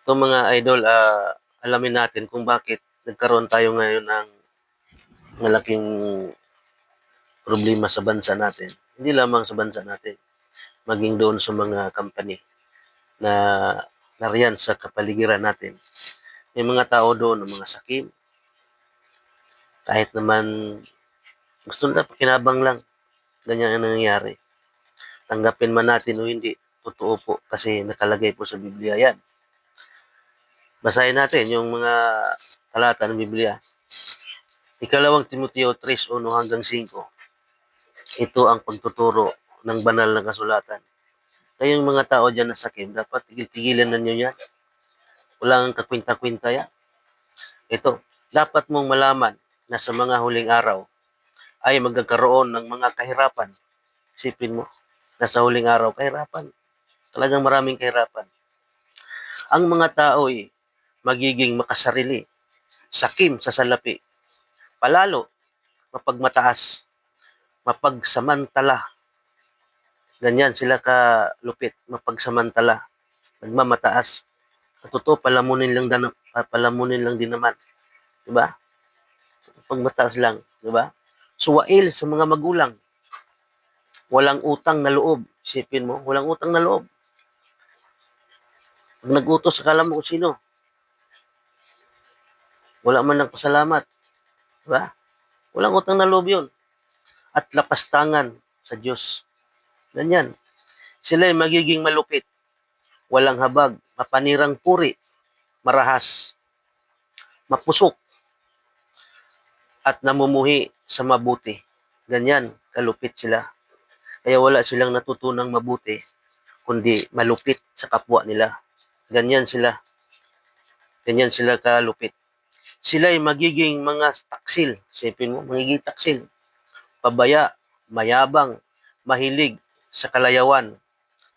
So mga idol, alamin natin kung bakit nagkaroon tayo ngayon ng malaking problema sa bansa natin. Hindi lamang sa bansa natin, maging doon sa mga company na nariyan sa kapaligiran natin. May mga tao doon ng mga sakim, kahit naman gusto nila pakinabang lang, ganyan ang nangyayari. Tanggapin man natin o hindi, totoo po kasi nakalagay po sa Biblia yan. Basahin natin yung mga talata ng Biblia. Ikalawang Timoteo 3:1-5. Ito ang pagtuturo ng banal na kasulatan. Kayong mga tao dyan na sakim, dapat tigil-tigilan na nyo yan. Walang kakwinta-kwinta yan. Ito, dapat mong malaman na sa mga huling araw ay magkakaroon ng mga kahirapan. Isipin mo, na sa huling araw, kahirapan. Talagang maraming kahirapan. Ang mga tao ay magiging makasarili, sakim sa salapi, palalo, mapagmataas, mapagsamantala. Ganyan sila kalupit, mapagsamantala, nagmamataas. Totoo, palamunin lang din naman, 'di ba? Pagmataas lang, 'di ba? Suwail sa mga magulang. Walang utang na loob. Isipin mo, walang utang na loob. Pag nag-utos, akala mo kung sino. Wala man lang pasalamat, 'di ba? Walang utang na loob 'yon. At lapastangan sa Diyos. Ganyan. Sila ay magiging malupit, walang habag, mapanirang puri, marahas, mapusok, at namumuhi sa mabuti. Ganyan, kalupit sila. Kaya wala silang natutunang mabuti, kundi malupit sa kapwa nila. Ganyan sila. Ganyan sila kalupit. Sila ay magiging mga taksil. Sipin mo, magiging taksil. Pabaya, mayabang, mahilig sa kalayawan,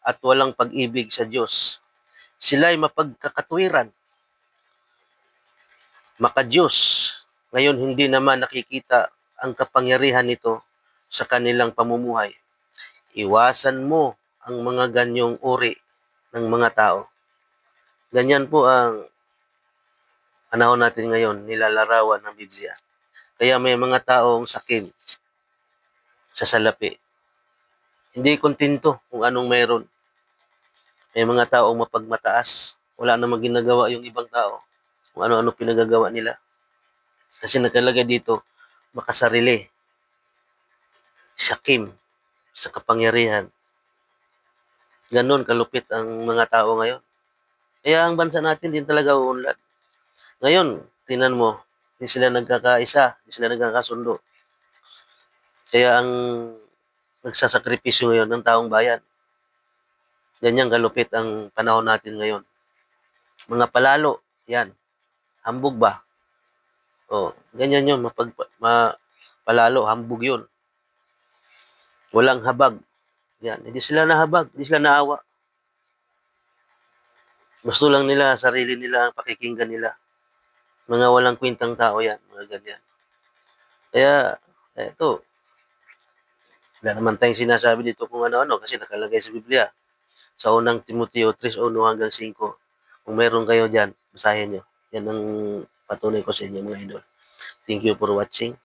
at walang pag-ibig sa Diyos. Sila ay mapagkakatuwiran, maka-Diyos. Ngayon, hindi naman nakikita ang kapangyarihan nito sa kanilang pamumuhay. Iwasan mo ang mga ganyong uri ng mga tao. Ganyan po ang panahon natin ngayon, nilalarawan ng Biblia. Kaya may mga taong sakim sa salapi. Hindi kontento kung anong meron. May mga taong mapagmataas. Wala namang ginagawa yung ibang tao. Kung ano-ano pinagagawa nila. Kasi nakalagay dito, makasarili, sakim, sa kapangyarihan. Ganon kalupit ang mga tao ngayon. Kaya ang bansa natin din talaga uunlad. Ngayon, tinan mo, hindi sila nagkakaisa, hindi sila nagkakasundo. Kaya ang nagsasakripisyo ngayon ng taong bayan. Ganyan kalupit ang panahon natin ngayon. Mga palalo, yan. Hambog ba? O, ganyan yun, palalo, hambog yun. Walang habag. Yan, hindi sila nahabag, hindi sila naawa. Gusto lang nila, sarili nila ang pakikinggan nila. Mga walang kwintang tao yan, mga ganyan. Kaya, eto, wala naman tayong sinasabi dito kung ano-ano kasi nakalagay sa Biblia. Sa unang Timoteo 3:1-5. Kung meron kayo dyan, basahin nyo. Yan ang patunay ko sa inyo mga idol. Thank you for watching.